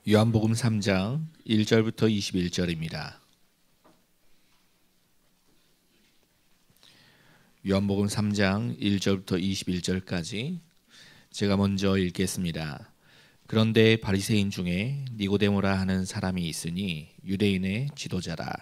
요한복음 3장 1절부터 21절입니다. 요한복음 3장 1절부터 21절까지 제가 먼저 읽겠습니다. 그런데 바리새인 중에 니고데모라 하는 사람이 있으니 유대인의 지도자라.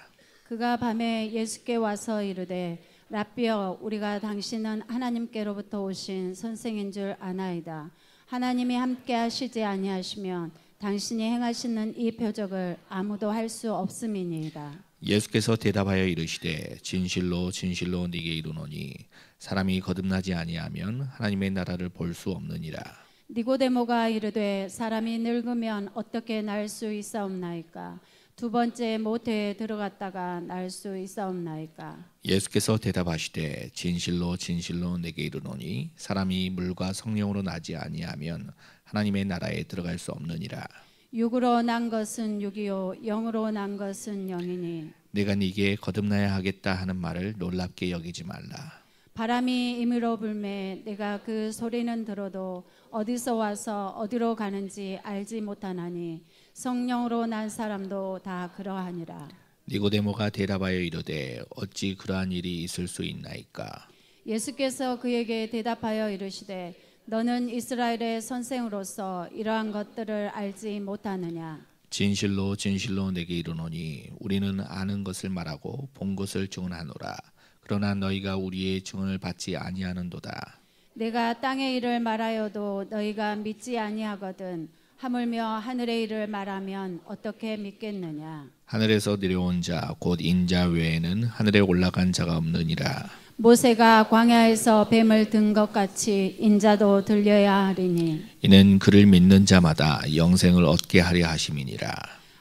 그가 밤에 예수께 와서 이르되 랍비여, 우리가 당신은 하나님께로부터 오신 선생인 줄 아나이다. 하나님이 함께 하시지 아니하시면 당신이 행하시는 이 표적을 아무도 할 수 없음이니이다. 예수께서 대답하여 이르시되 진실로 진실로 네게 이르노니 사람이 거듭나지 아니하면 하나님의 나라를 볼 수 없느니라. 니고데모가 이르되 사람이 늙으면 어떻게 날 수 있사옵나이까? 두 번째 모태에 들어갔다가 날 수 있사옵나이까? 예수께서 대답하시되 진실로 진실로 네게 이르노니 사람이 물과 성령으로 나지 아니하면 하나님의 나라에 들어갈 수 없느니라. 육으로 난 것은 육이요 영으로 난 것은 영이니 내가 네게 거듭나야 하겠다 하는 말을 놀랍게 여기지 말라. 바람이 임의로 불매 내가 그 소리는 들어도 어디서 와서 어디로 가는지 알지 못하나니 성령으로 난 사람도 다 그러하니라. 니고데모가 대답하여 이르되 어찌 그러한 일이 있을 수 있나이까? 예수께서 그에게 대답하여 이르시되 너는 이스라엘의 선생으로서 이러한 것들을 알지 못하느냐? 진실로 진실로 내게 이르노니 우리는 아는 것을 말하고 본 것을 증언하노라. 그러나 너희가 우리의 증언을 받지 아니하는도다. 내가 땅의 일을 말하여도 너희가 믿지 아니하거든 하물며 하늘의 일을 말하면 어떻게 믿겠느냐? 하늘에서 내려온 자 곧 인자 외에는 하늘에 올라간 자가 없느니라. 모세가 광야에서 뱀을 든 것 같이 인자도 들려야 하리니 이는 그를 믿는 자마다 영생을 얻게 하려 하심이니라.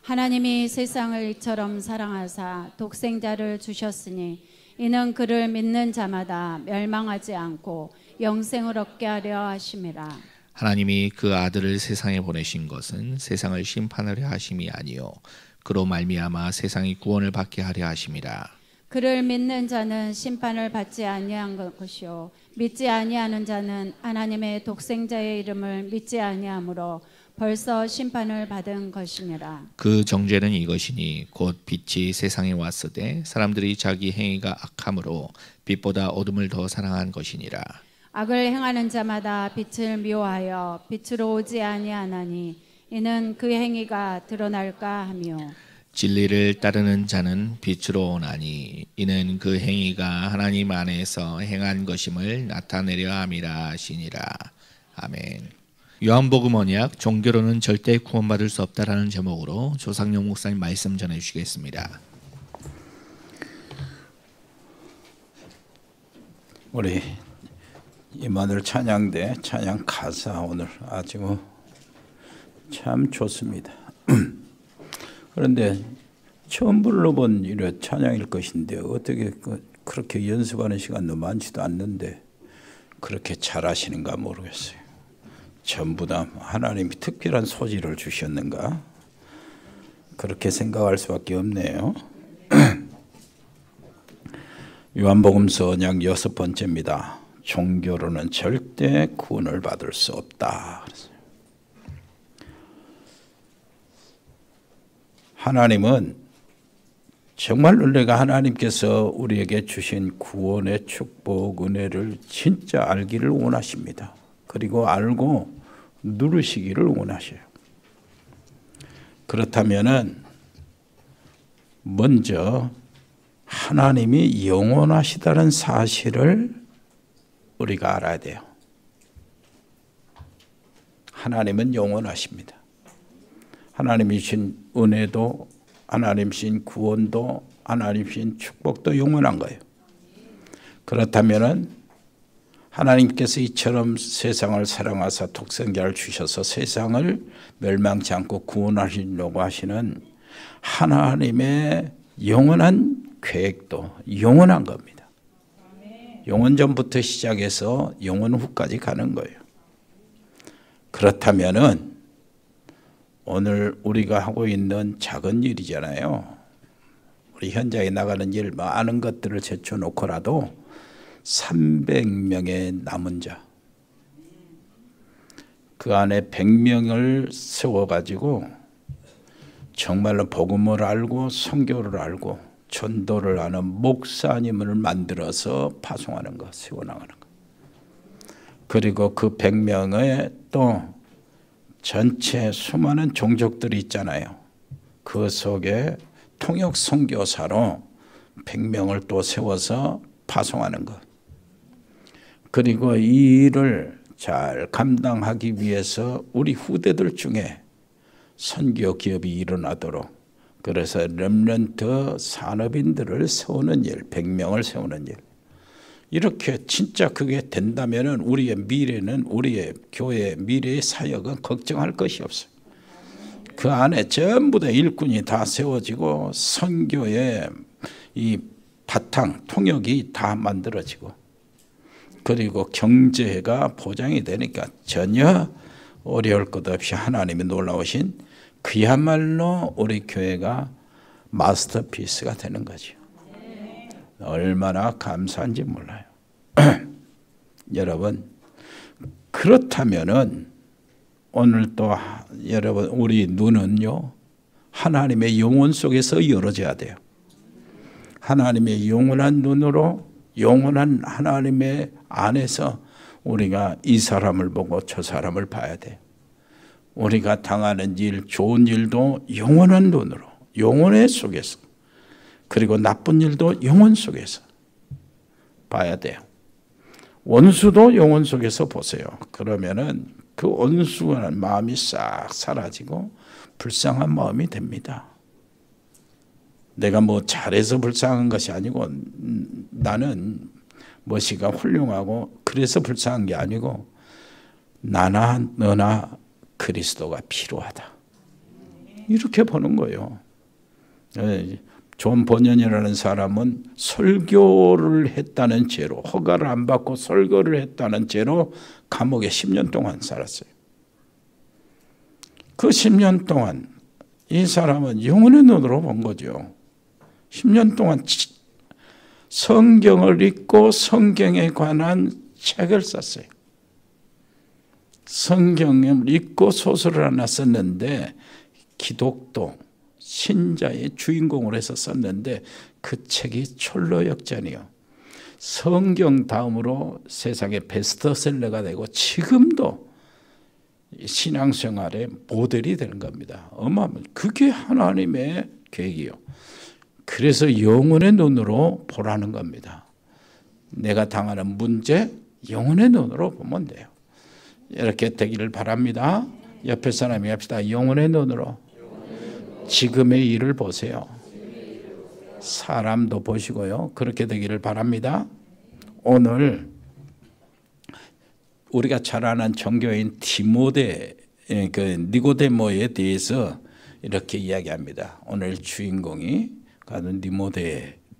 하나님이 세상을 이처럼 사랑하사 독생자를 주셨으니 이는 그를 믿는 자마다 멸망하지 않고 영생을 얻게 하려 하심이라. 하나님이 그 아들을 세상에 보내신 것은 세상을 심판하려 하심이 아니요 그로 말미암아 세상이 구원을 받게 하려 하심이라. 그를 믿는 자는 심판을 받지 아니한 것이요 믿지 아니하는 자는 하나님의 독생자의 이름을 믿지 아니하므로 벌써 심판을 받은 것이니라. 그 정죄는 이것이니 곧 빛이 세상에 왔으되 사람들이 자기 행위가 악함으로 빛보다 어둠을 더 사랑한 것이니라. 악을 행하는 자마다 빛을 미워하여 빛으로 오지 아니하나니 이는 그 행위가 드러날까 하며 진리를 따르는 자는 빛으로 오나니 이는 그 행위가 하나님 안에서 행한 것임을 나타내려 함이라 하시니라. 아멘. 요한복음 언약 종교로는 절대 구원받을 수 없다라는 제목으로 조상용 목사님 말씀 전해 주시겠습니다. 우리 임마누엘 찬양대 찬양 가사 오늘 아주 참 좋습니다. 그런데 처음 불러본 이런 찬양일 것인데 어떻게 그렇게 연습하는 시간도 많지도 않는데 그렇게 잘하시는가 모르겠어요. 전부 다 하나님이 특별한 소질을 주셨는가 그렇게 생각할 수밖에 없네요. 요한복음서 언약 6번째입니다. 종교로는 절대 구원을 받을 수 없다. 하나님은 정말 우리가 하나님께서 우리에게 주신 구원의 축복, 은혜를 진짜 알기를 원하십니다. 그리고 알고 누리시기를 원하셔요. 그렇다면은 먼저 하나님이 영원하시다는 사실을 우리가 알아야 돼요. 하나님은 영원하십니다. 하나님이 주신 은혜도 하나님 주신 구원도 하나님 주신 축복도 영원한 거예요. 그렇다면은 하나님께서 이처럼 세상을 사랑하사 독생자를 주셔서 세상을 멸망치 않고 구원하시려고 하시는 하나님의 영원한 계획도 영원한 겁니다. 영원 전부터 시작해서 영원 후까지 가는 거예요. 그렇다면은 오늘 우리가 하고 있는 작은 일이잖아요. 우리 현장에 나가는 일, 많은 것들을 제쳐놓고라도 300명의 남은 자, 그 안에 100명을 세워가지고 정말로 복음을 알고 선교를 알고 전도를 하는 목사님을 만들어서 파송하는 것, 세워나가는 것. 그리고 그 100명의 또 전체 수많은 종족들이 있잖아요. 그 속에 통역 선교사로 100명을 또 세워서 파송하는 것. 그리고 이 일을 잘 감당하기 위해서 우리 후대들 중에 선교 기업이 일어나도록, 그래서 렘넌트 산업인들을 세우는 일, 100명을 세우는 일. 이렇게 진짜 그게 된다면 우리의 미래는, 우리의 교회의 미래의 사역은 걱정할 것이 없어요. 그 안에 전부 다 일꾼이 다 세워지고 선교의 이 바탕, 통역이 다 만들어지고, 그리고 경제가 보장이 되니까 전혀 어려울 것 없이 하나님이 놀라우신 그야말로 우리 교회가 마스터피스가 되는 거죠. 얼마나 감사한지 몰라요. 여러분, 그렇다면은 오늘 또 여러분 우리 눈은요 하나님의 영혼 속에서 열어져야 돼요. 하나님의 영원한 눈으로, 영원한 하나님의 안에서 우리가 이 사람을 보고 저 사람을 봐야 돼요. 우리가 당하는 일, 좋은 일도 영원한 눈으로, 영혼의 속에서, 그리고 나쁜 일도 영혼 속에서 봐야 돼요. 원수도 영혼 속에서 보세요. 그러면은 그 원수한 마음이 싹 사라지고 불쌍한 마음이 됩니다. 내가 뭐 잘해서 불쌍한 것이 아니고, 나는 뭐시가 훌륭하고 그래서 불쌍한 게 아니고, 나나 너나 그리스도가 필요하다, 이렇게 보는 거예요. 존 버년이라는 사람은 설교를 했다는 죄로, 허가를 안 받고 설교를 했다는 죄로 감옥에 10년 동안 살았어요. 그 10년 동안 이 사람은 영혼의 눈으로 본 거죠. 10년 동안 성경을 읽고 성경에 관한 책을 썼어요. 성경을 읽고 소설을 하나 썼는데, 기독도 신자의 주인공으로 해서 썼는데, 그 책이 철로역전이요, 성경 다음으로 세상의 베스트셀러가 되고 지금도 신앙생활의 모델이 되는 겁니다. 어마어마한, 그게 하나님의 계획이요. 그래서 영혼의 눈으로 보라는 겁니다. 내가 당하는 문제, 영혼의 눈으로 보면 돼요. 이렇게 되기를 바랍니다. 옆에 사람이 합시다. 영혼의 눈으로 지금의 일을 보세요. 사람도 보시고요. 그렇게 되기를 바랍니다. 오늘 우리가 잘 아는 종교인 디모데, 니고데모에 대해서 이렇게 이야기합니다. 오늘 주인공이 가는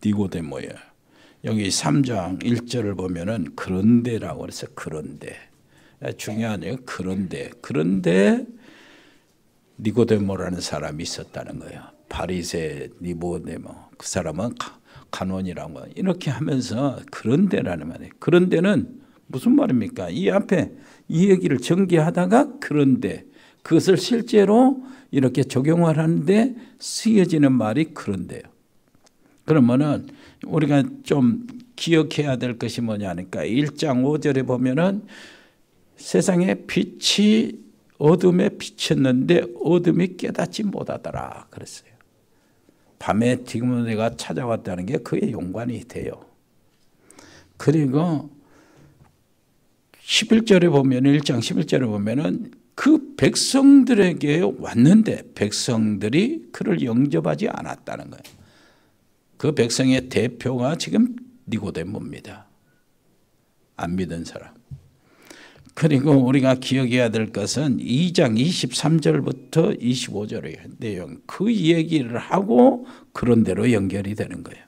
니고데모예요. 여기 3장 1절을 보면은 그런데라고 그래서, 그런데 중요하네요. 그런데 니고데모라는 사람이 있었다는 거예요. 바리새 니고데모, 그 사람은 간원이라고 이렇게 하면서 그런데라는 말이에요. 그런데는 무슨 말입니까? 이 앞에 이 얘기를 전개하다가 그런데, 그것을 실제로 이렇게 적용을 하는데 쓰여지는 말이 그런데요. 그러면은 우리가 좀 기억해야 될 것이 뭐냐니까, 1장 5절에 보면은 세상에 빛이 어둠에 비쳤는데 어둠이 깨닫지 못하더라 그랬어요. 밤에 디모데가 찾아왔다는 게 그의 연관이 돼요. 그리고 11절에 보면, 1장 11절에 보면은 그 백성들에게 왔는데 백성들이 그를 영접하지 않았다는 거예요. 그 백성의 대표가 지금 니고데모입니다. 안 믿은 사람. 그리고 우리가 기억해야 될 것은 2장 23절부터 25절의 내용, 그 얘기를 하고 그런 대로 연결이 되는 거예요.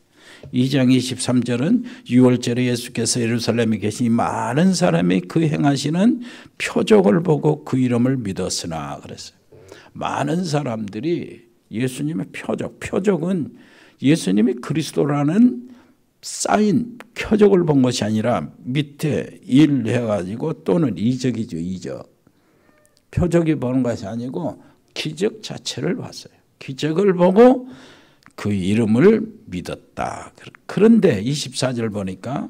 2장 23절은 6월절에 예수께서 예루살렘에 계신 많은 사람이 그 행하시는 표적을 보고 그 이름을 믿었으나 그랬어요. 많은 사람들이 예수님의 표적은 예수님이 그리스도라는 사인, 표적을 본 것이 아니라 밑에 일해가지고, 또는 이적이죠, 이적. 표적이 보는 것이 아니고 기적 자체를 봤어요. 기적을 보고 그 이름을 믿었다. 그런데 24절 보니까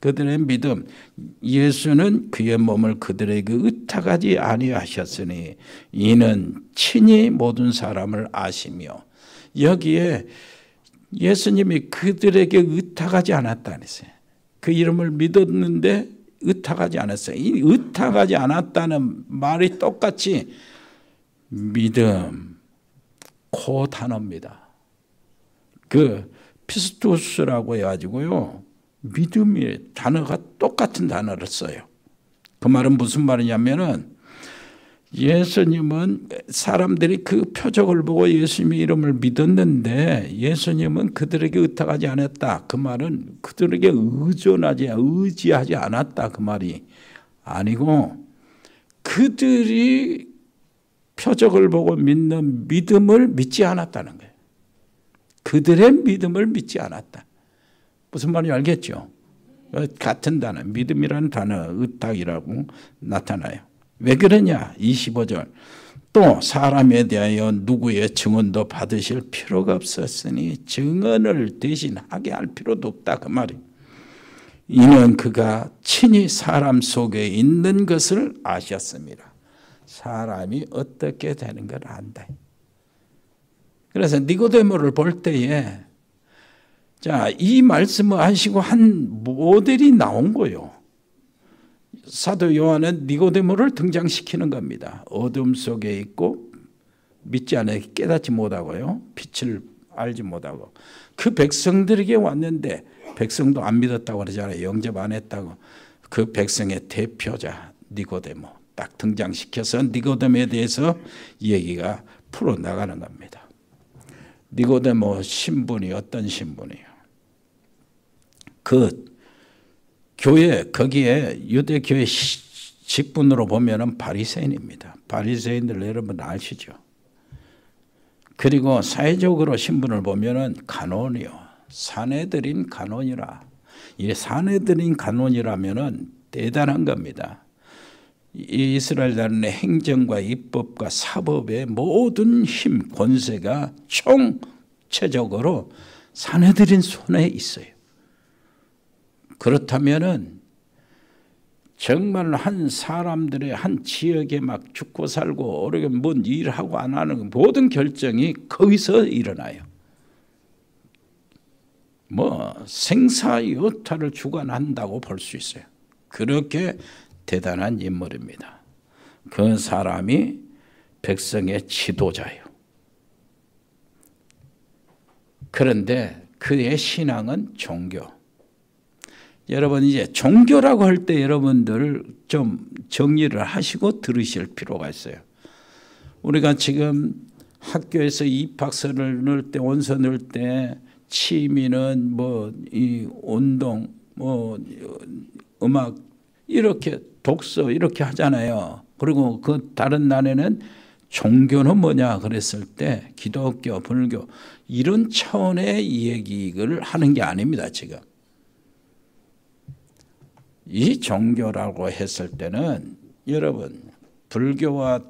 그들의 믿음, 예수는 그의 몸을 그들에게 의탁하지 아니하셨으니 이는 친히 모든 사람을 아시며, 여기에 예수님이 그들에게 의탁하지 않았다는 거예요. 그 이름을 믿었는데 의탁하지 않았어요. 이 의탁하지 않았다는 말이 똑같이 믿음, 그 단어입니다. 그 피스토스라고 해가지고요, 믿음의 단어가 똑같은 단어를 써요. 그 말은 무슨 말이냐면은, 예수님은 사람들이 그 표적을 보고 예수님의 이름을 믿었는데 예수님은 그들에게 의탁하지 않았다. 그 말은 그들에게 의지하지 않았다. 그 말이 아니고, 그들이 표적을 보고 믿는 믿음을 믿지 않았다는 거예요. 그들의 믿음을 믿지 않았다. 무슨 말인지 알겠죠? 같은 단어, 믿음이라는 단어, 의탁이라고 나타나요. 왜 그러냐? 25절. 또 사람에 대하여 누구의 증언도 받으실 필요가 없었으니 증언을 대신하게 할 필요도 없다. 그 말이. 이는 그가 친히 사람 속에 있는 것을 아셨습니다. 사람이 어떻게 되는 걸 안다. 그래서 니고데모를 볼 때에, 자, 이 말씀을 하시고 한 모델이 나온 거예요. 사도 요한은 니고데모를 등장시키는 겁니다. 어둠 속에 있고 믿지 않아 깨닫지 못하고요, 빛을 알지 못하고, 그 백성들에게 왔는데 백성도 안 믿었다고 그러잖아요. 영접 안 했다고. 그 백성의 대표자 니고데모 딱 등장시켜서 니고데모에 대해서 얘기가 풀어나가는 겁니다. 니고데모 신분이 어떤 신분이에요? 그 교회, 거기에 유대교회 직분으로 보면은 바리새인입니다. 바리새인들 여러분 아시죠? 그리고 사회적으로 신분을 보면은 간원이요. 사내들인 간원이라. 이 사내들인 간원이라면은 대단한 겁니다. 이 이스라엘 나라의 행정과 입법과 사법의 모든 힘, 권세가 총체적으로 사내들인 손에 있어요. 그렇다면은 정말 한 사람들의 한 지역에 막 죽고 살고 어렵게 뭔 일하고 안 하는 모든 결정이 거기서 일어나요. 뭐 생사여타를 주관한다고 볼 수 있어요. 그렇게 대단한 인물입니다. 그 사람이 백성의 지도자예요. 그런데 그의 신앙은 종교. 여러분, 이제 종교라고 할 때 여러분들 좀 정리를 하시고 들으실 필요가 있어요. 우리가 지금 학교에서 입학서를 넣을 때, 원서 넣을 때 취미는 뭐 이 운동, 뭐 음악, 이렇게 독서 이렇게 하잖아요. 그리고 그 다른 날에는 종교는 뭐냐 그랬을 때 기독교, 불교 이런 차원의 얘기를 하는 게 아닙니다. 지금 이 종교라고 했을 때는 여러분 불교와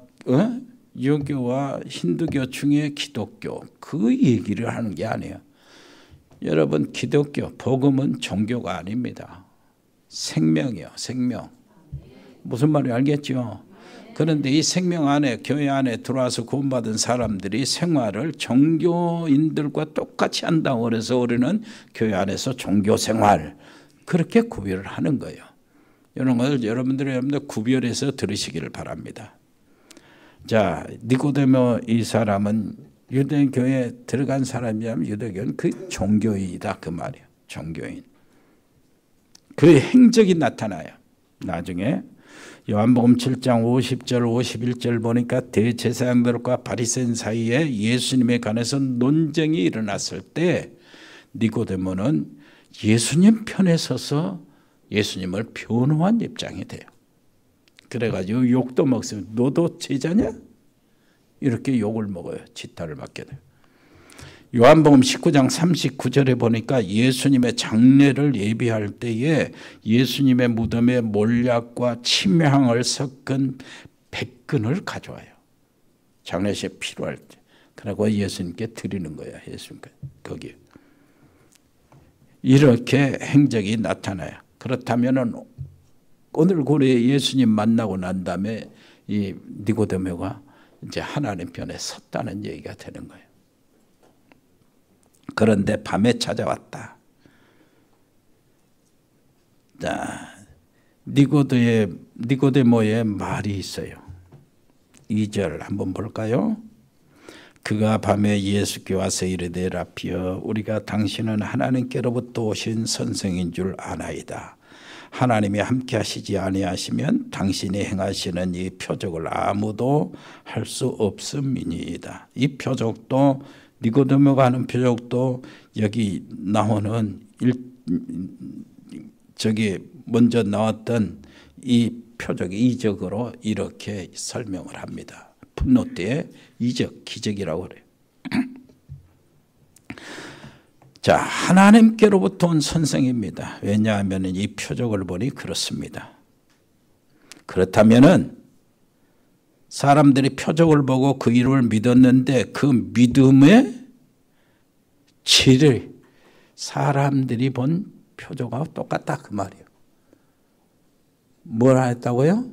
유교와 힌두교 중에 기독교 그 얘기를 하는 게 아니에요. 여러분 기독교 복음은 종교가 아닙니다. 생명이요, 생명. 무슨 말인지 알겠죠? 그런데 이 생명 안에, 교회 안에 들어와서 구원받은 사람들이 생활을 종교인들과 똑같이 한다고 그래서 우리는 교회 안에서 종교 생활 그렇게 구별을 하는 거예요. 이런 것을 여러분들 구별해서 들으시기를 바랍니다. 자, 니고데모 이 사람은 유대교에 들어간 사람이라면 유대교는 그 종교인이다 그 말이에요. 종교인. 그의 행적이 나타나요. 나중에 요한복음 7장 50절 51절 보니까 대제사장들과 바리새인 사이에 예수님에 관해서 논쟁이 일어났을 때 니고데모는 예수님 편에 서서 예수님을 변호한 입장이 돼요. 그래가지고 욕도 먹어요. 너도 제자냐? 이렇게 욕을 먹어요. 지탄을 받게 돼요. 요한복음 19장 39절에 보니까 예수님의 장례를 예비할 때에 예수님의 무덤에 몰약과 침향을 섞은 백근을 가져와요. 장례식에 필요할 때. 그리고 예수님께 드리는 거야. 예수님께 거기 이렇게 행적이 나타나요. 그렇다면은 오늘 고레에 예수님 만나고 난 다음에 이 니고데모가 이제 하나님 편에 섰다는 얘기가 되는 거예요. 그런데 밤에 찾아왔다. 자, 니고데모의 말이 있어요. 2절 한번 볼까요? 그가 밤에 예수께 와서 이르되 라피여 우리가 당신은 하나님께로부터 오신 선생인 줄 아나이다. 하나님이 함께 하시지 아니하시면 당신이 행하시는 이 표적을 아무도 할 수 없음이니이다. 이 표적도 니고데모가 하는 표적도 여기 나오는 저기 먼저 나왔던 이 표적 이적으로 이렇게 설명을 합니다. 분노 때의 이적, 기적이라고 그래요. 자, 하나님께로부터 온 선생입니다. 왜냐하면 이 표적을 보니 그렇습니다. 그렇다면은 사람들이 표적을 보고 그 이름을 믿었는데 그 믿음의 질을 사람들이 본 표적하고 똑같다 그 말이에요. 뭐라 했다고요?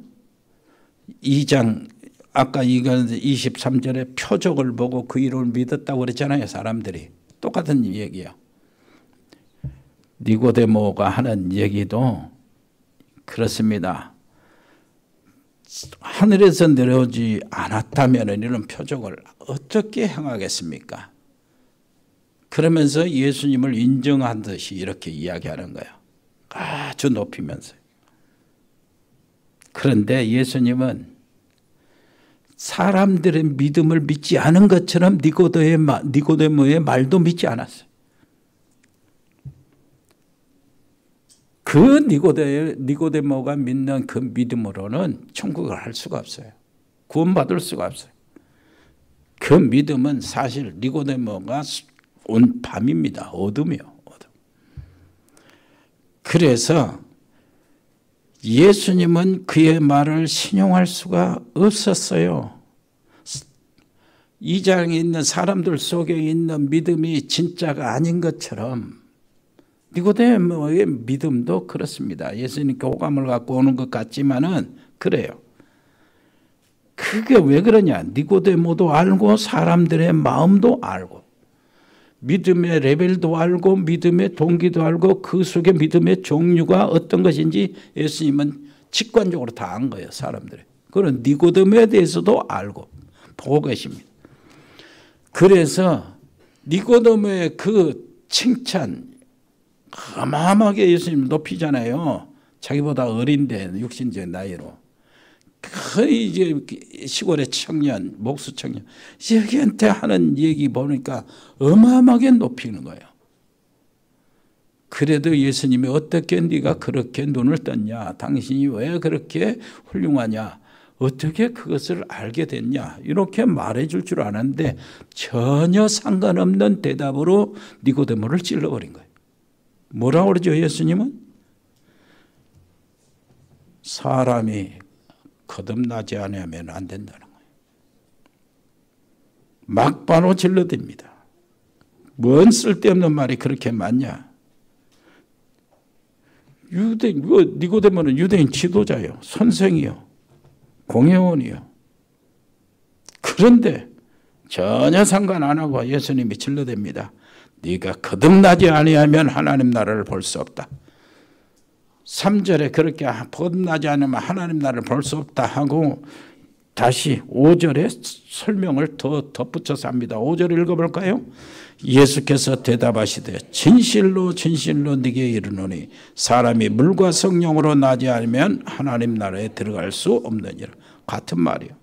2장 아까 이건 23절에 표적을 보고 그 이름을 믿었다고 그랬잖아요. 사람들이. 똑같은 얘기예요. 니고데모가 하는 얘기도 그렇습니다. 하늘에서 내려오지 않았다면 이런 표적을 어떻게 행하겠습니까? 그러면서 예수님을 인정한 듯이 이렇게 이야기하는 거예요. 아주 높이면서. 그런데 예수님은 사람들의 믿음을 믿지 않은 것처럼 니고데모의 말도 믿지 않았어요. 그 니고데모가 믿는 그 믿음으로는 천국을 할 수가 없어요. 구원받을 수가 없어요. 그 믿음은 사실 니고데모가 온 밤입니다. 어둠이요. 어둠. 그래서 예수님은 그의 말을 신용할 수가 없었어요. 2장에 있는 사람들 속에 있는 믿음이 진짜가 아닌 것처럼 니고데모의 믿음도 그렇습니다. 예수님께 호감을 갖고 오는 것 같지만은 그래요. 그게 왜 그러냐? 니고데모도 알고 사람들의 마음도 알고 믿음의 레벨도 알고 믿음의 동기도 알고 그 속에 믿음의 종류가 어떤 것인지 예수님은 직관적으로 다 안 거예요. 사람들이. 그런 니고데모에 대해서도 알고 보고 계십니다. 그래서 니고데모의 그 칭찬 어마어마하게 예수님 높이잖아요. 자기보다 어린데 육신적 나이로. 거의 이제 시골의 청년, 목수 청년 여기한테 하는 얘기 보니까 어마어마하게 높이는 거예요. 그래도 예수님이 어떻게 네가 그렇게 눈을 떴냐? 당신이 왜 그렇게 훌륭하냐? 어떻게 그것을 알게 됐냐? 이렇게 말해줄 줄 아는데 전혀 상관없는 대답으로 니고데모를 찔러버린 거예요. 뭐라고 그러죠? 예수님은 사람이 거듭나지 않으면 안 된다는 거예요. 막바로 질러댑니다. 뭔 쓸데없는 말이 그렇게 많냐? 니고데모는 유대인 지도자요, 선생이요, 공회원이요. 그런데 전혀 상관 안 하고 예수님이 질러댑니다. 네가 거듭나지 아니하면 하나님 나라를 볼 수 없다. 3절에 그렇게 거듭나지 않으면 하나님 나라를 볼 수 없다 하고 다시 5절에 설명을 더 덧붙여서 합니다. 5절 읽어볼까요? 예수께서 대답하시되 진실로 진실로 네게 이르노니 사람이 물과 성령으로 나지 않으면 하나님 나라에 들어갈 수 없느니라. 같은 말이에요.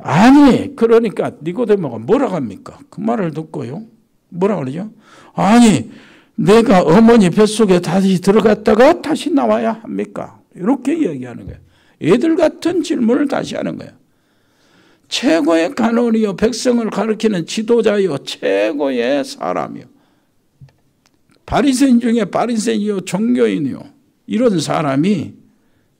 아니 그러니까 니고데모가 뭐라고 합니까? 그 말을 듣고요. 뭐라고 그러죠? 아니 내가 어머니 뱃속에 다시 들어갔다가 다시 나와야 합니까? 이렇게 이야기하는 거예요. 애들 같은 질문을 다시 하는 거예요. 최고의 간원이요, 백성을 가르치는 지도자요, 최고의 사람이요, 바리새인 중에 바리새인이요, 종교인이요, 이런 사람이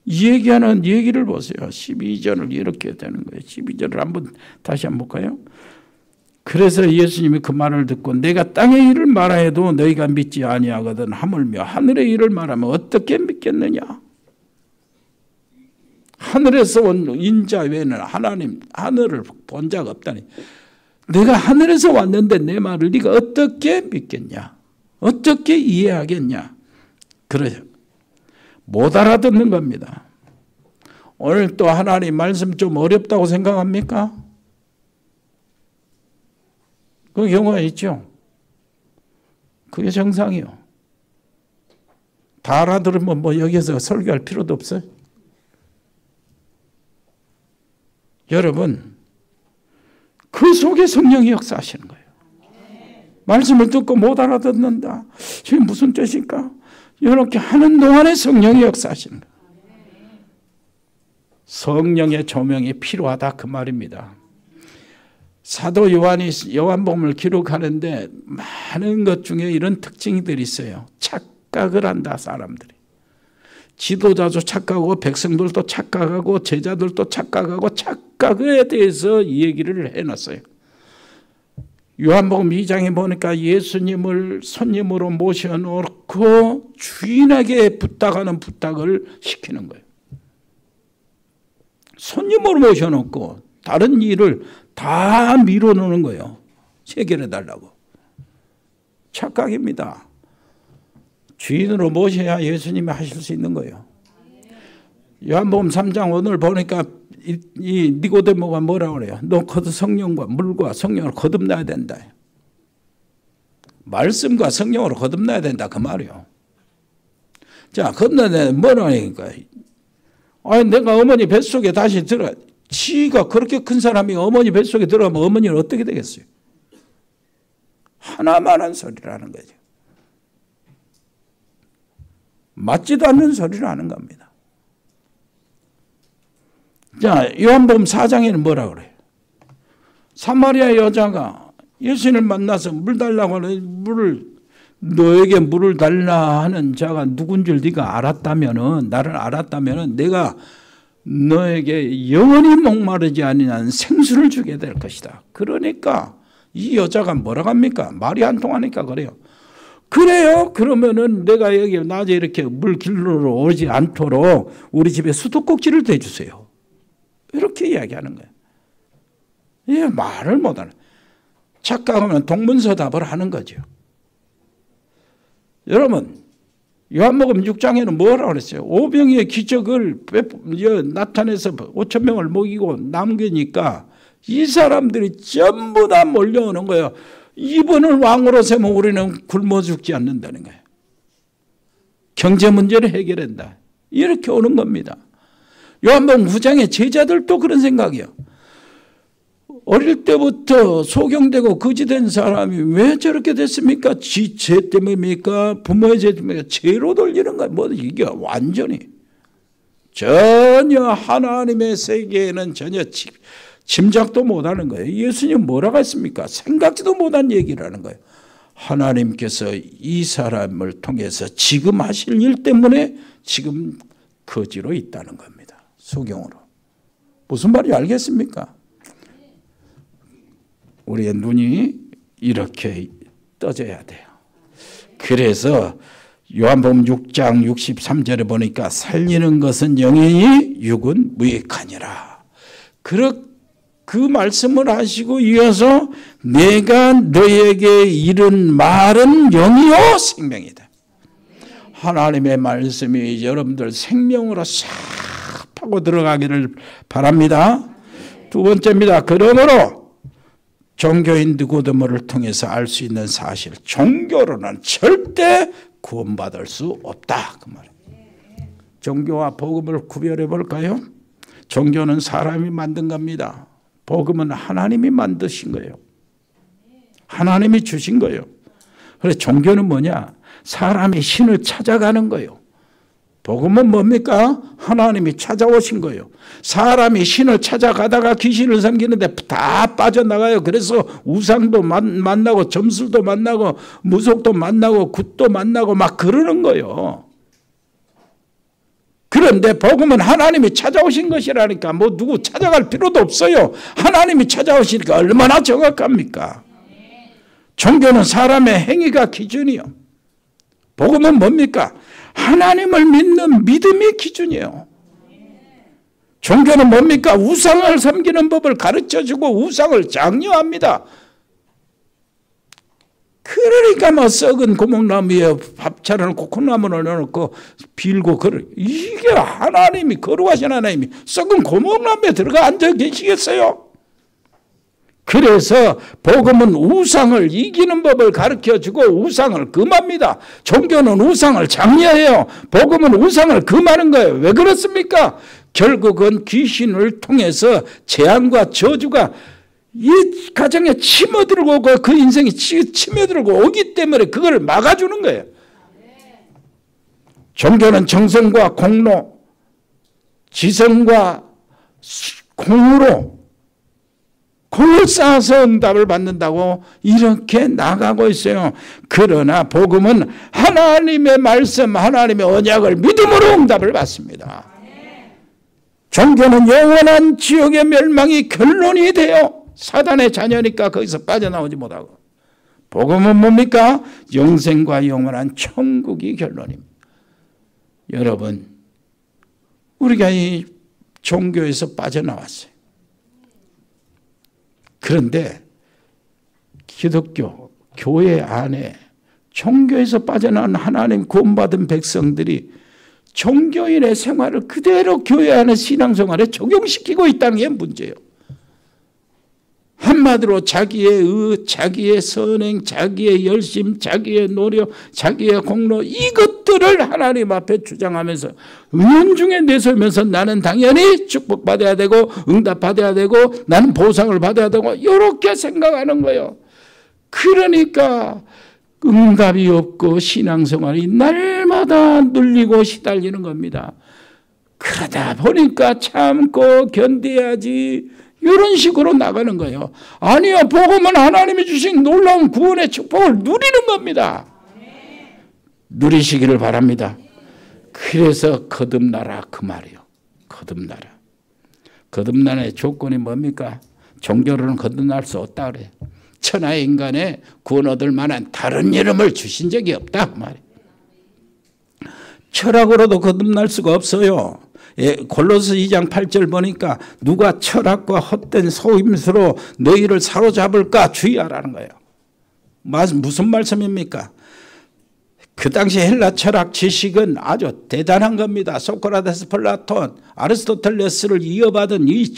얘기하는 얘기를 보세요. 12절을 이렇게 되는 거예요. 12절을 다시 한번 볼까요? 그래서 예수님이 그 말을 듣고 내가 땅의 일을 말하여도 너희가 믿지 아니하거든 하물며 하늘의 일을 말하면 어떻게 믿겠느냐? 하늘에서 온 인자 외에는 하나님, 하늘을 본 자가 없다니. 내가 하늘에서 왔는데 내 말을 네가 어떻게 믿겠냐? 어떻게 이해하겠냐? 그래요. 못 알아듣는 겁니다. 오늘 또 하나님 말씀 좀 어렵다고 생각합니까? 그 경우가 있죠. 그게 정상이요. 다 알아들으면 뭐 여기서 설교할 필요도 없어요. 여러분, 그 속에 성령이 역사하시는 거예요. 말씀을 듣고 못 알아듣는다. 지금 무슨 뜻일까? 이렇게 하는 동안에 성령이 역사하시는 거예요. 성령의 조명이 필요하다 그 말입니다. 사도 요한이 요한복음을 기록하는데 많은 것 중에 이런 특징들이 있어요. 착각을 한다 사람들이. 지도자도 착각하고 백성들도 착각하고 제자들도 착각하고 착각에 대해서 얘기를 해놨어요. 요한복음 2장에 보니까 예수님을 손님으로 모셔놓고 주인에게 부탁하는 부탁을 시키는 거예요. 손님으로 모셔놓고 다른 일을 다 밀어놓는 거예요. 해결해달라고. 착각입니다. 주인으로 모셔야 예수님이 하실 수 있는 거예요. 요한복음 3장 오늘 보니까 이 니고데모가 뭐라고 그래요? 너 성령과 물과 성령을 거듭나야 된다. 말씀과 성령으로 거듭나야 된다 그 말이에요. 자, 거듭나야 뭐라니까? 아니 내가 어머니 뱃속에 다시 들어. 지가 그렇게 큰 사람이 어머니 뱃속에 들어가면 어머니는 어떻게 되겠어요? 하나만한 소리라는 거죠. 맞지도 않는 소리를 하는 겁니다. 자, 요한복음 4장에는 뭐라고 그래요? 사마리아 여자가 예수님을 만나서 물 달라고 하는 너에게 물을 달라 하는 자가 누군 줄 네가 알았다면은, 나를 알았다면은 내가 너에게 영원히 목마르지 아니한 생수를 주게 될 것이다. 그러니까 이 여자가 뭐라고 합니까? 말이 안 통하니까 그래요. 그래요? 그러면은 내가 여기 낮에 이렇게 물 길러 오지 않도록 우리 집에 수도꼭지를 대주세요. 이렇게 이야기하는 거예요. 예, 말을 못하는. 착각하면 동문서답을 하는 거죠. 여러분, 요한복음 6장에는 뭐라고 그랬어요? 오병이의 기적을 나타내서 5,000명을 먹이고 남기니까 이 사람들이 전부 다 몰려오는 거예요. 이분을 왕으로 세면 우리는 굶어 죽지 않는다는 거예요. 경제 문제를 해결한다. 이렇게 오는 겁니다. 요한복음 9장의 제자들도 그런 생각이에요. 어릴 때부터 소경되고 거지된 사람이 왜 저렇게 됐습니까? 지 죄 때문입니까? 부모의 죄 때문입니까? 죄로 돌리는 거야. 뭐 이게 완전히 전혀 하나님의 세계에는 전혀 짐작도 못하는 거예요. 예수님 뭐라고 했습니까? 생각지도 못한 얘기를 하는 거예요. 하나님께서 이 사람을 통해서 지금 하실 일 때문에 지금 거지로 있다는 겁니다. 소경으로. 무슨 말인지 알겠습니까? 우리의 눈이 이렇게 떠져야 돼요. 그래서 요한복음 6장 63절에 보니까 살리는 것은 영이니 육은 무익하니라. 그 말씀을 하시고 이어서 내가 너에게 이른 말은 영이요 생명이다. 하나님의 말씀이 여러분들 생명으로 싹 파고 들어가기를 바랍니다. 두 번째입니다. 그러므로 종교인 니고데모를 통해서 알 수 있는 사실, 종교로는 절대 구원받을 수 없다 그 말이에요. 종교와 복음을 구별해 볼까요? 종교는 사람이 만든 겁니다. 복음은 하나님이 만드신 거예요. 하나님이 주신 거예요. 그래서 종교는 뭐냐? 사람이 신을 찾아가는 거예요. 복음은 뭡니까? 하나님이 찾아오신 거예요. 사람이 신을 찾아가다가 귀신을 섬기는데 다 빠져나가요. 그래서 우상도 만나고 점술도 만나고 무속도 만나고 굿도 만나고 막 그러는 거예요. 그 그런데 복음은 하나님이 찾아오신 것이라니까 뭐 누구 찾아갈 필요도 없어요. 하나님이 찾아오시니까 얼마나 정확합니까? 종교는 사람의 행위가 기준이요. 복음은 뭡니까? 하나님을 믿는 믿음이 기준이에요. 종교는 뭡니까? 우상을 섬기는 법을 가르쳐주고 우상을 장려합니다. 그러니까 뭐 썩은 고목나무 위에 밥 차려놓고 콩나물을 넣어놓고 빌고 이게 하나님이 거룩하신 하나님이 썩은 고목나무에 들어가 앉아 계시겠어요? 그래서 복음은 우상을 이기는 법을 가르쳐주고 우상을 금합니다. 종교는 우상을 장려해요. 복음은 우상을 금하는 거예요. 왜 그렇습니까? 결국은 귀신을 통해서 재앙과 저주가 이 가정에 치며들고 그 인생이 치며들고 오기 때문에 그걸 막아주는 거예요. 종교는 정성과 공로, 지성과 공을 쌓아서 응답을 받는다고 이렇게 나가고 있어요. 그러나 복음은 하나님의 말씀, 하나님의 언약을 믿음으로 응답을 받습니다. 종교는 영원한 지옥의 멸망이 결론이 돼요. 사단의 자녀니까 거기서 빠져나오지 못하고. 복음은 뭡니까? 영생과 영원한 천국이 결론입니다. 여러분, 우리가 이 종교에서 빠져나왔어요. 그런데 기독교, 교회 안에 종교에서 빠져나온 하나님 구원받은 백성들이 종교인의 생활을 그대로 교회 안에 신앙생활에 적용시키고 있다는 게 문제예요. 한마디로 자기의 자기의 선행, 자기의 열심, 자기의 노력, 자기의 공로 이것들을 하나님 앞에 주장하면서 은연중에 내세우면서 나는 당연히 축복받아야 되고 응답받아야 되고 나는 보상을 받아야 되고 이렇게 생각하는 거예요. 그러니까 응답이 없고 신앙생활이 날마다 눌리고 시달리는 겁니다. 그러다 보니까 참고 견뎌야지 이런 식으로 나가는 거예요. 아니요, 복음은 하나님이 주신 놀라운 구원의 축복을 누리는 겁니다. 누리시기를 바랍니다. 그래서 거듭나라 그 말이요. 거듭나라. 거듭나는 조건이 뭡니까? 종교로는 거듭날 수 없다 그래요. 천하의 인간에 구원 얻을 만한 다른 이름을 주신 적이 없다 그 말이에요. 철학으로도 거듭날 수가 없어요. 골로새 2장 8절 보니까 누가 철학과 헛된 소임수로 너희를 사로잡을까 주의하라는 거예요. 무슨 말씀입니까? 그 당시 헬라 철학 지식은 아주 대단한 겁니다. 소크라테스, 플라톤, 아리스토텔레스를 이어받은 이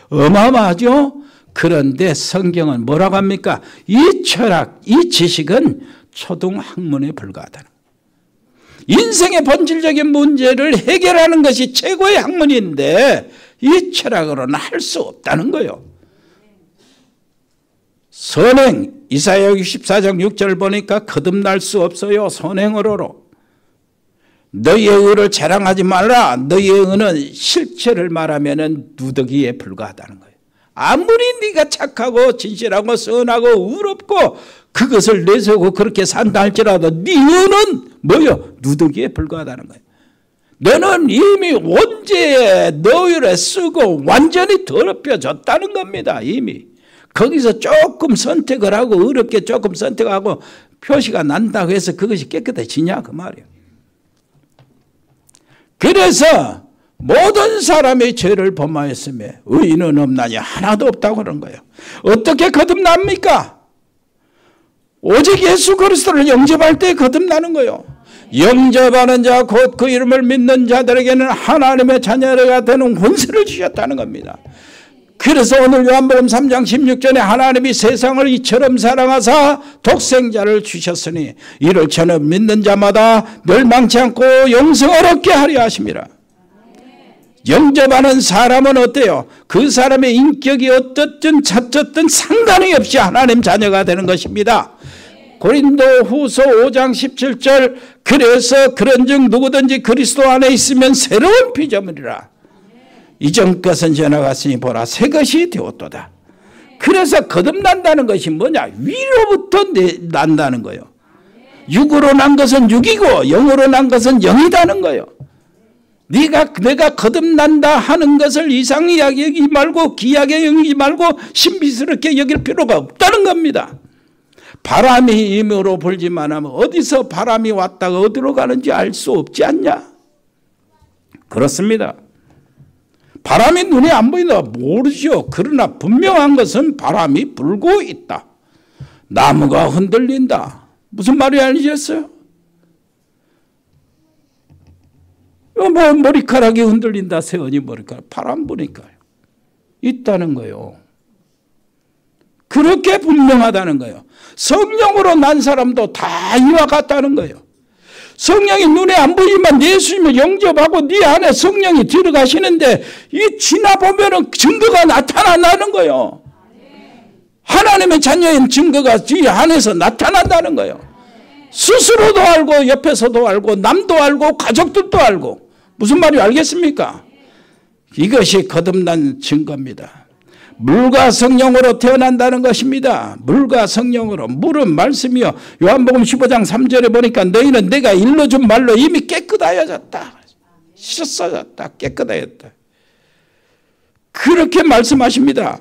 어마어마하죠. 그런데 성경은 뭐라고 합니까? 이 철학, 이 지식은 초등학문에 불과하다는 거예요. 인생의 본질적인 문제를 해결하는 것이 최고의 학문인데 이 철학으로는 할 수 없다는 거예요. 선행, 이사야 64장 6절 보니까 거듭날 수 없어요. 선행으로. 너희의 의를 자랑하지 말라. 너희의 의는 실체를 말하면 누더기에 불과하다는 거예요. 아무리 네가 착하고 진실하고 선하고 의롭고 그것을 내세우고 그렇게 산다 할지라도 네 의는 뭐요? 누더기에 불과하다는 거예요. 너는 이미 원죄에 너희를 쓰고 완전히 더럽혀졌다는 겁니다. 이미. 거기서 조금 선택을 하고 어렵게 조금 선택하고 표시가 난다고 해서 그것이 깨끗해지냐 그 말이에요. 그래서 모든 사람이 죄를 범하였으며 의인은 없나니 하나도 없다고 그런 거예요. 어떻게 거듭납니까? 오직 예수 그리스도를 영접할 때 거듭나는 거예요. 영접하는 자 곧 그 이름을 믿는 자들에게는 하나님의 자녀가 되는 권세를 주셨다는 겁니다. 그래서 오늘 요한복음 3장 16절에 하나님이 세상을 이처럼 사랑하사 독생자를 주셨으니 이를 저는 믿는 자마다 멸망치 않고 영생을 얻게 하려 하심이라. 영접하는 사람은 어때요? 그 사람의 인격이 어떻든 찾졌든 상관이 없이 하나님 자녀가 되는 것입니다. 고린도후서 5장 17절 그래서 그런즉 누구든지 그리스도 안에 있으면 새로운 피조물이라. 이전 것은 지나갔으니 보라 새 것이 되었도다. 그래서 거듭난다는 것이 뭐냐? 위로부터 난다는 거예요. 육으로 난 것은 육이고 영으로 난 것은 영이다는 거예요. 내가 거듭난다 하는 것을 이상하게 여기지 말고 귀하게 여기지 말고 신비스럽게 여길 필요가 없다는 겁니다. 바람이 힘으로 불지만 하면 어디서 바람이 왔다가 어디로 가는지 알 수 없지 않냐? 그렇습니다. 바람이 눈에 안 보인다 모르죠. 그러나 분명한 것은 바람이 불고 있다. 나무가 흔들린다. 무슨 말이 아니겠어요? 뭐 머리카락이 흔들린다. 새언이 머리카락. 바람 부니까요. 있다는 거예요. 그렇게 분명하다는 거예요. 성령으로 난 사람도 다 이와 같다는 거예요. 성령이 눈에 안 보이지만 예수님을 영접하고 네 안에 성령이 들어가시는데 이 지나보면 증거가 나타난다는 거예요. 하나님의 자녀인 증거가 네 안에서 나타난다는 거예요. 스스로도 알고 옆에서도 알고 남도 알고 가족들도 알고. 무슨 말인지 알겠습니까? 이것이 거듭난 증거입니다. 물과 성령으로 태어난다는 것입니다. 물과 성령으로. 물은 말씀이요. 요한복음 15장 3절에 보니까 너희는 내가 일러준 말로 이미 깨끗하여졌다. 씻어졌다. 깨끗하였다. 그렇게 말씀하십니다.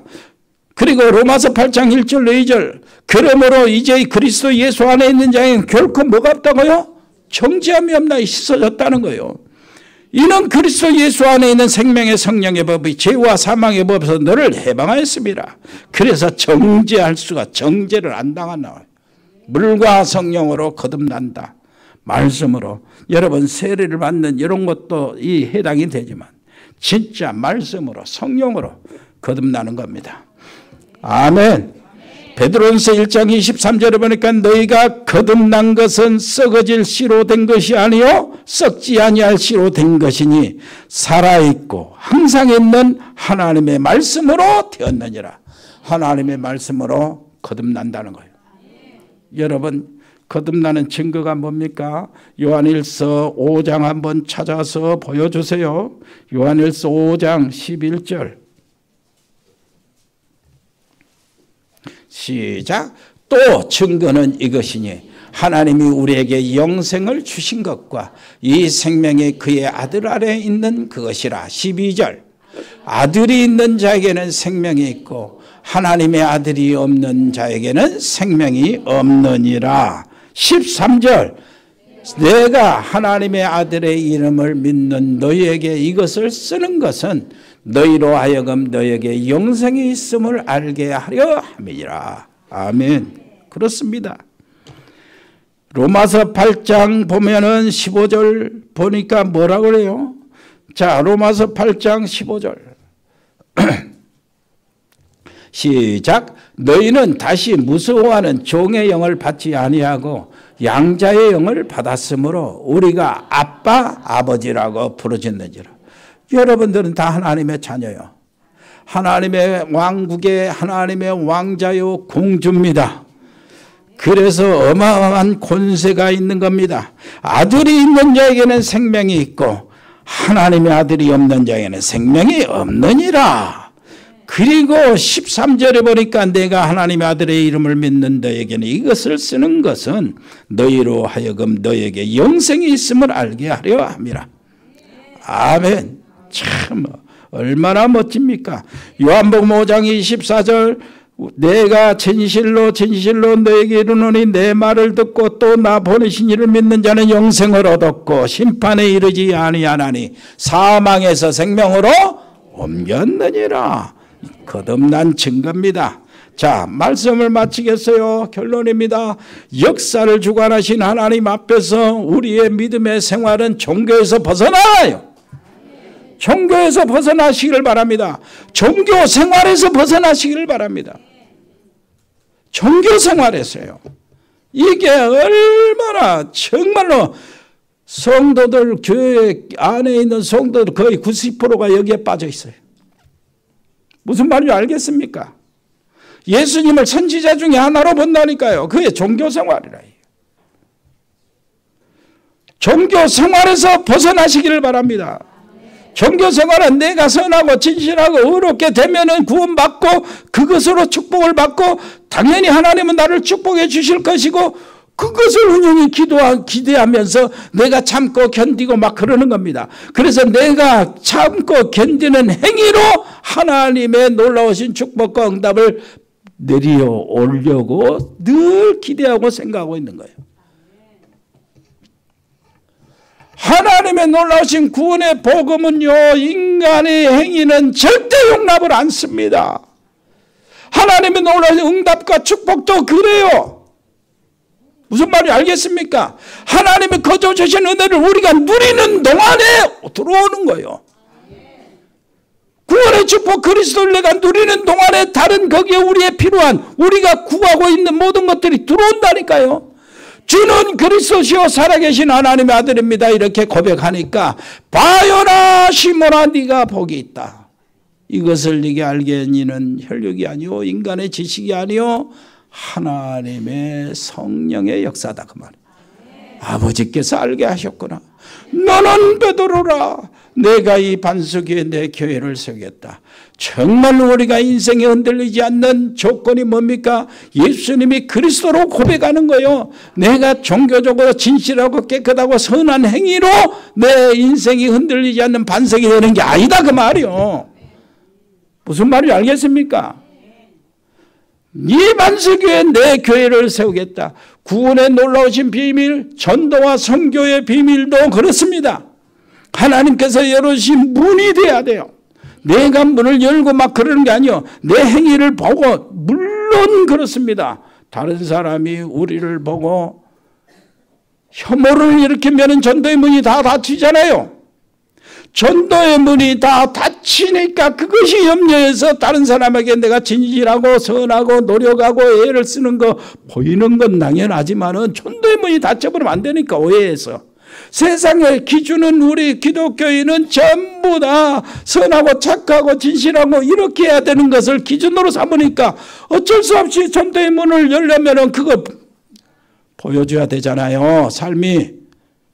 그리고 로마서 8장 1절 2절 그러므로 이제 그리스도 예수 안에 있는 자에는 결코 뭐가 없다고요? 정죄함이 없나 씻어졌다는 거예요. 이는 그리스도 예수 안에 있는 생명의 성령의 법이 죄와 사망의 법에서 너를 해방하였습니다. 그래서 정죄할 수가 정죄를 안 당하나. 물과 성령으로 거듭난다. 말씀으로. 여러분 세례를 받는 이런 것도 이 해당이 되지만 진짜 말씀으로 성령으로 거듭나는 겁니다. 아멘. 베드로전서 1장 23절에 보니까 너희가 거듭난 것은 썩어질 씨로 된 것이 아니요 썩지 아니할 씨로 된 것이니 살아있고 항상 있는 하나님의 말씀으로 되었느니라. 하나님의 말씀으로 거듭난다는 거예요. 여러분 거듭나는 증거가 뭡니까? 요한일서 5장 한번 찾아서 보여주세요. 요한일서 5장 11절 시작. 또 증거는 이것이니 하나님이 우리에게 영생을 주신 것과 이 생명이 그의 아들 아래에 있는 그것이라. 12절 아들이 있는 자에게는 생명이 있고 하나님의 아들이 없는 자에게는 생명이 없느니라. 13절 내가 하나님의 아들의 이름을 믿는 너희에게 이것을 쓰는 것은 너희로 하여금 너희에게 영생이 있음을 알게 하려 함이니라. 아멘. 그렇습니다. 로마서 8장 보면은 15절 보니까 뭐라고 그래요? 자, 로마서 8장 15절. 시작. 너희는 다시 무서워하는 종의 영을 받지 아니하고 양자의 영을 받았으므로 우리가 아빠 아버지라고 부르짖는지라. 여러분들은 다 하나님의 자녀요. 하나님의 왕국의 하나님의 왕자요 공주입니다. 그래서 어마어마한 권세가 있는 겁니다. 아들이 있는 자에게는 생명이 있고 하나님의 아들이 없는 자에게는 생명이 없느니라. 그리고 13절에 보니까 내가 하나님의 아들의 이름을 믿는 너에게는 이것을 쓰는 것은 너희로 하여금 너에게 영생이 있음을 알게 하려 함이라. 아멘. 참 얼마나 멋집니까? 요한복음 5장 24절 내가 진실로 진실로 너에게 이르노니 내 말을 듣고 또 나 보내신 이를 믿는 자는 영생을 얻었고 심판에 이르지 아니하나니 사망에서 생명으로 옮겼느니라. 거듭난 증거입니다. 자, 말씀을 마치겠어요. 결론입니다. 역사를 주관하신 하나님 앞에서 우리의 믿음의 생활은 종교에서 벗어나요. 종교에서 벗어나시기를 바랍니다. 종교 생활에서 벗어나시기를 바랍니다. 종교 생활에서요. 이게 얼마나 정말로 성도들 교회 안에 있는 성도들 거의 90%가 여기에 빠져 있어요. 무슨 말인지 알겠습니까? 예수님을 선지자 중에 하나로 본다니까요. 그게 종교 생활이라. 종교 생활에서 벗어나시기를 바랍니다. 종교 생활은 내가 선하고 진실하고 의롭게 되면은 구원받고 그것으로 축복을 받고 당연히 하나님은 나를 축복해 주실 것이고 그것을 운영이 기대하면서 내가 참고 견디고 막 그러는 겁니다. 그래서 내가 참고 견디는 행위로 하나님의 놀라우신 축복과 응답을 내려오려고 늘 기대하고 생각하고 있는 거예요. 하나님의 놀라우신 구원의 복음은요, 인간의 행위는 절대 용납을 않습니다. 하나님의 놀라우신 응답과 축복도 그래요. 무슨 말인지 알겠습니까? 하나님이 거저 주신 은혜를 우리가 누리는 동안에 들어오는 거예요. 구원의 축복 그리스도를 내가 누리는 동안에 다른 거기에 우리의 필요한 우리가 구하고 있는 모든 것들이 들어온다니까요. 주는 그리스도시요 살아계신 하나님의 아들입니다. 이렇게 고백하니까 바요나 시몬아 네가 복이 있다. 이것을 네게 알겠니는 혈육이 아니오 인간의 지식이 아니오 하나님의 성령의 역사다 그 말. 아버지께서 알게 하셨구나. 너는 베드로라. 내가 이 반석 위에 내 교회를 세우겠다. 정말 우리가 인생에 흔들리지 않는 조건이 뭡니까? 예수님이 그리스도로 고백하는 거예요. 내가 종교적으로 진실하고 깨끗하고 선한 행위로 내 인생이 흔들리지 않는 반석이 되는 게 아니다 그 말이요. 무슨 말인지 알겠습니까? 이 반석 위에 내 교회를 세우겠다. 구원의 놀라우신 비밀, 전도와 선교의 비밀도 그렇습니다. 하나님께서 열어주신 문이 돼야 돼요. 내가 문을 열고 막 그러는 게 아니요. 내 행위를 보고 물론 그렇습니다. 다른 사람이 우리를 보고 혐오를 일으키면 전도의 문이 다 닫히잖아요. 전도의 문이 다 닫히니까 그것이 염려해서 다른 사람에게 내가 진실하고 선하고 노력하고 애를 쓰는 거 보이는 건 당연하지만은 전도의 문이 닫혀버리면 안 되니까 오해해서. 세상의 기준은 우리 기독교인은 전부 다 선하고 착하고 진실하고 이렇게 해야 되는 것을 기준으로 삼으니까 어쩔 수 없이 전도의 문을 열려면은 그거 보여줘야 되잖아요. 삶이.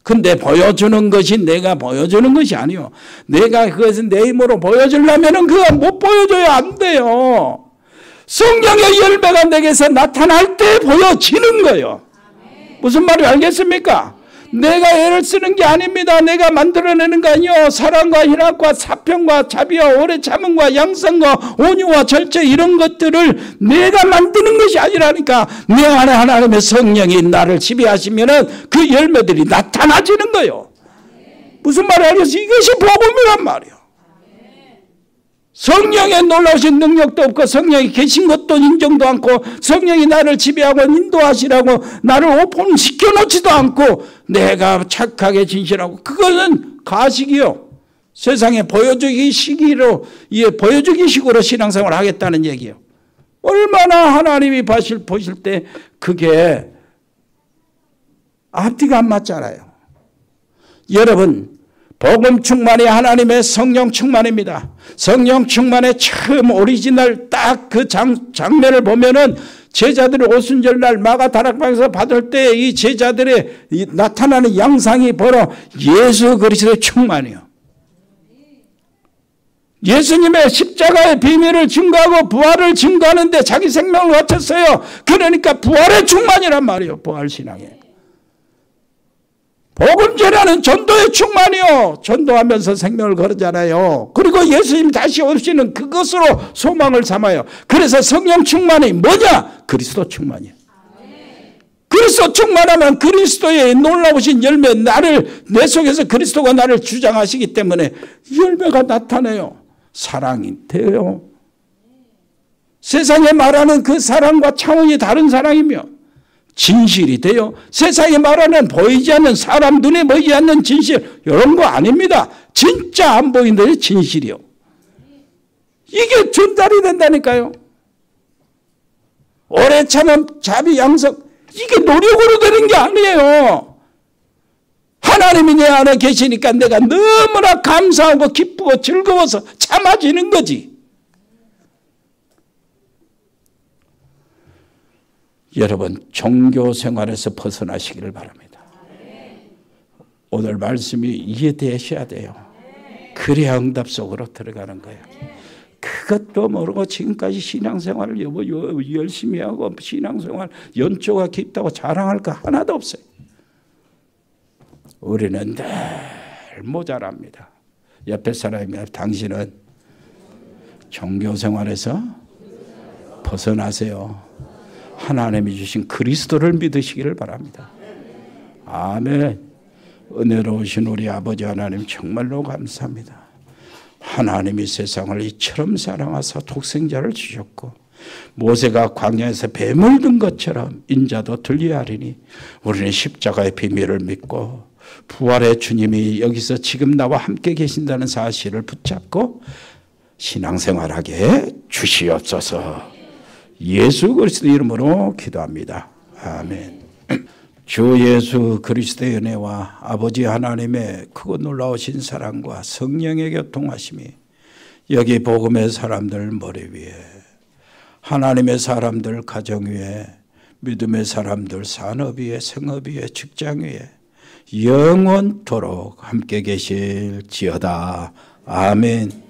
근데 보여주는 것이 내가 보여주는 것이 아니요. 내가 그것을 내 힘으로 보여주려면 그거 못 보여줘야 안 돼요. 성령의 열매가 내게서 나타날 때 보여지는 거예요. 무슨 말인지 알겠습니까? 내가 애를 쓰는 게 아닙니다. 내가 만들어내는 거 아니요. 사랑과 희락과 사평과 자비와 오래 참음과 양성과 온유와 절제 이런 것들을 내가 만드는 것이 아니라니까. 내 안에 하나님의 성령이 나를 지배하시면은 그 열매들이 나타나지는 거예요. 무슨 말을 하겠어? 이것이 복음이란 말이에요. 성령의 놀라우신 능력도 없고 성령이 계신 것도 인정도 않고 성령이 나를 지배하고 인도하시라고 나를 오픈시켜 놓지도 않고 내가 착하게 진실하고 그것은 가식이요. 세상에 보여주기 식으로 신앙생활을 하겠다는 얘기예요. 얼마나 하나님이 보실 때 그게 앞뒤가 안 맞잖아요. 여러분 복음 충만이 하나님의 성령 충만입니다. 성령 충만의 처음 오리지널 딱 그 장면을 보면은 제자들이 오순절날 마가다락방에서 받을 때 이 제자들의 나타나는 양상이 바로 예수 그리스도의 충만이요. 예수님의 십자가의 비밀을 증거하고 부활을 증거하는데 자기 생명을 바쳤어요. 그러니까 부활의 충만이란 말이에요. 부활신앙에. 복음 전하는 전도의 충만이요. 전도하면서 생명을 거르잖아요. 그리고 예수님 다시 오시는 그것으로 소망을 삼아요. 그래서 성령 충만이 뭐냐? 그리스도 충만이에요. 그리스도 충만하면 그리스도의 놀라우신 열매 내 속에서 그리스도가 나를 주장하시기 때문에 열매가 나타나요. 사랑이 돼요. 세상에 말하는 그 사랑과 차원이 다른 사랑이며 진실이 돼요. 세상에 말하는 보이지 않는 사람 눈에 보이지 않는 진실 이런 거 아닙니다. 진짜 안 보이는데 진실이요. 이게 전달이 된다니까요. 오래 참은 자비 양석 이게 노력으로 되는 게 아니에요. 하나님이 내 안에 계시니까 내가 너무나 감사하고 기쁘고 즐거워서 참아지는 거지. 여러분 종교 생활에서 벗어나시기를 바랍니다. 오늘 말씀이 이해되셔야 돼요. 그래야 응답 속으로 들어가는 거예요. 그것도 모르고 지금까지 신앙생활을 열심히 하고 신앙생활 연조가 깊다고 자랑할 거 하나도 없어요. 우리는 늘 모자랍니다. 옆에 사람이 당신은 종교생활에서 벗어나세요. 하나님이 주신 그리스도를 믿으시기를 바랍니다. 아멘. 은혜로우신 우리 아버지 하나님 정말로 감사합니다. 하나님이 세상을 이처럼 사랑하사 독생자를 주셨고 모세가 광야에서 뱀을 든 것처럼 인자도 들리하리니 우리는 십자가의 비밀을 믿고 부활의 주님이 여기서 지금 나와 함께 계신다는 사실을 붙잡고 신앙생활하게 주시옵소서. 예수 그리스도 이름으로 기도합니다. 아멘. 주 예수 그리스도의 은혜와 아버지 하나님의 크고 놀라우신 사랑과 성령의 교통하심이 여기 복음의 사람들 머리 위에, 하나님의 사람들 가정 위에, 믿음의 사람들 산업 위에, 생업 위에, 직장 위에 영원토록 함께 계실지어다. 아멘.